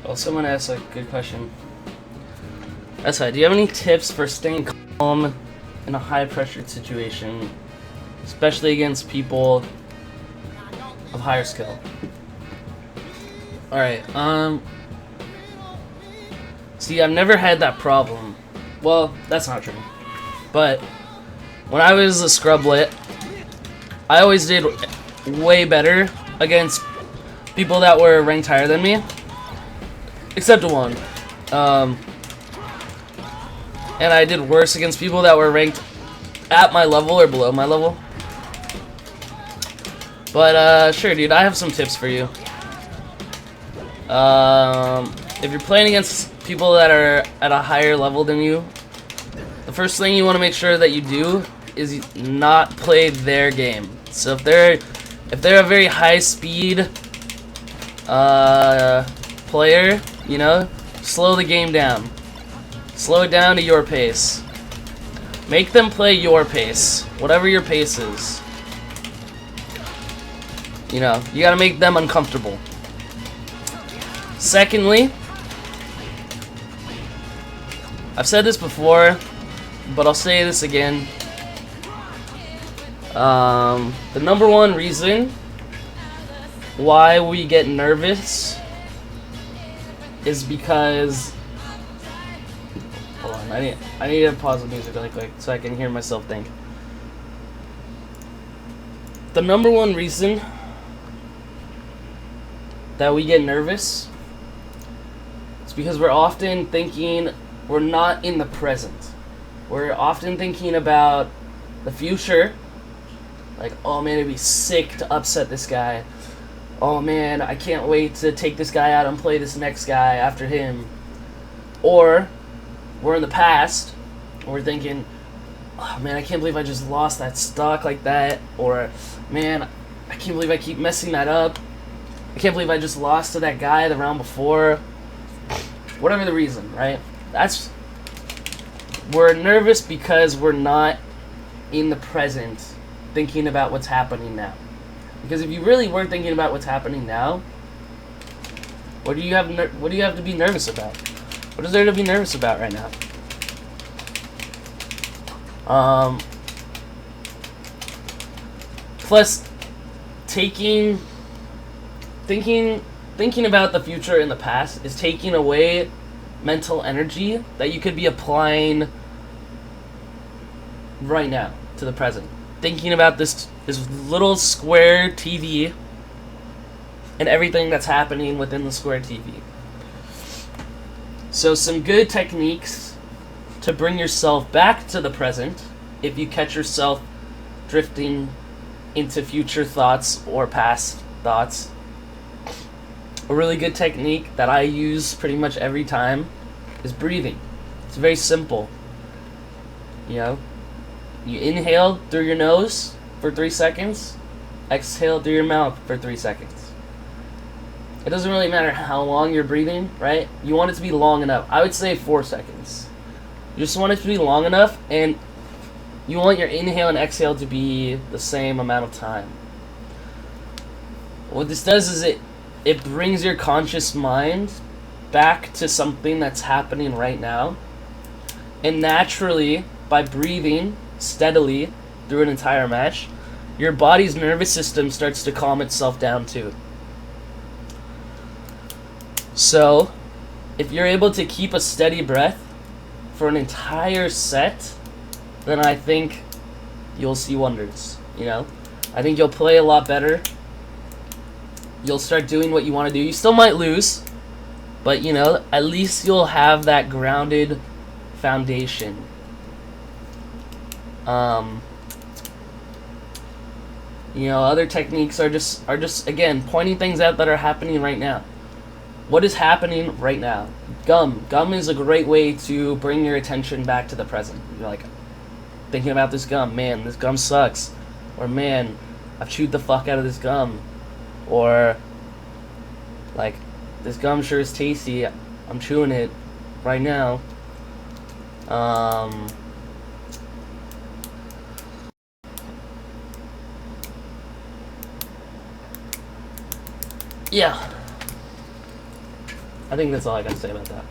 Well, someone asked a good question. That's right. Do you have any tips for staying calm in a high-pressured situation, especially against people of higher skill? All right. See, I've never had that problem. Well, that's not true. But when I was a scrublet, I always did way better against people that were ranked higher than me, except one. And I did worse against people that were ranked at my level or below my level. But sure, dude, I have some tips for you. If you're playing against people that are at a higher level than you, the first thing you want to make sure that you do is not play their game. So if they're a very high speed player, you know, slow the game down. Slow it down to your pace. Make them play your pace, whatever your pace is. You know, you gotta make them uncomfortable. Secondly, I've said this before, but I'll say this again. The number one reason why we get nervous is because... Hold on, I need to pause the music really quick so I can hear myself think. The number one reason that we get nervous is because we're often thinking we're not in the present. We're often thinking about the future. Like, oh man, it'd be sick to upset this guy. Oh man, I can't wait to take this guy out and play this next guy after him. Or we're in the past, and we're thinking, oh man, I can't believe I just lost that stock like that. Or, man, I can't believe I keep messing that up. I can't believe I just lost to that guy the round before. Whatever the reason, right? We're nervous because we're not in the present thinking about what's happening now. Because if you really were thinking about what's happening now, what do you have to be nervous about? What is there to be nervous about right now? Plus, thinking about the future and the past is taking away mental energy that you could be applying right now to the present. Thinking about this little square TV and everything that's happening within the square TV. So some good techniques to bring yourself back to the present if you catch yourself drifting into future thoughts or past thoughts. A really good technique that I use pretty much every time is breathing. It's very simple. You know, you inhale through your nose for 3 seconds, exhale through your mouth for 3 seconds. It doesn't really matter how long you're breathing, right? You want it to be long enough. I would say 4 seconds. You just want it to be long enough, and you want your inhale and exhale to be the same amount of time. What this does is it brings your conscious mind back to something that's happening right now. And naturally, by breathing steadily through an entire match, your body's nervous system starts to calm itself down too. So, if you're able to keep a steady breath for an entire set, then I think you'll see wonders, you know? I think you'll play a lot better. You'll start doing what you want to do. You still might lose, but, you know, at least you'll have that grounded foundation. You know, other techniques are just again pointing things out that are happening right now. What is happening right now? Gum is a great way to bring your attention back to the present. You're like thinking about this gum. Man, this gum sucks. Or man, I've chewed the fuck out of this gum. Or like, this gum sure is tasty. I'm chewing it right now. Yeah. I think that's all I got to say about that.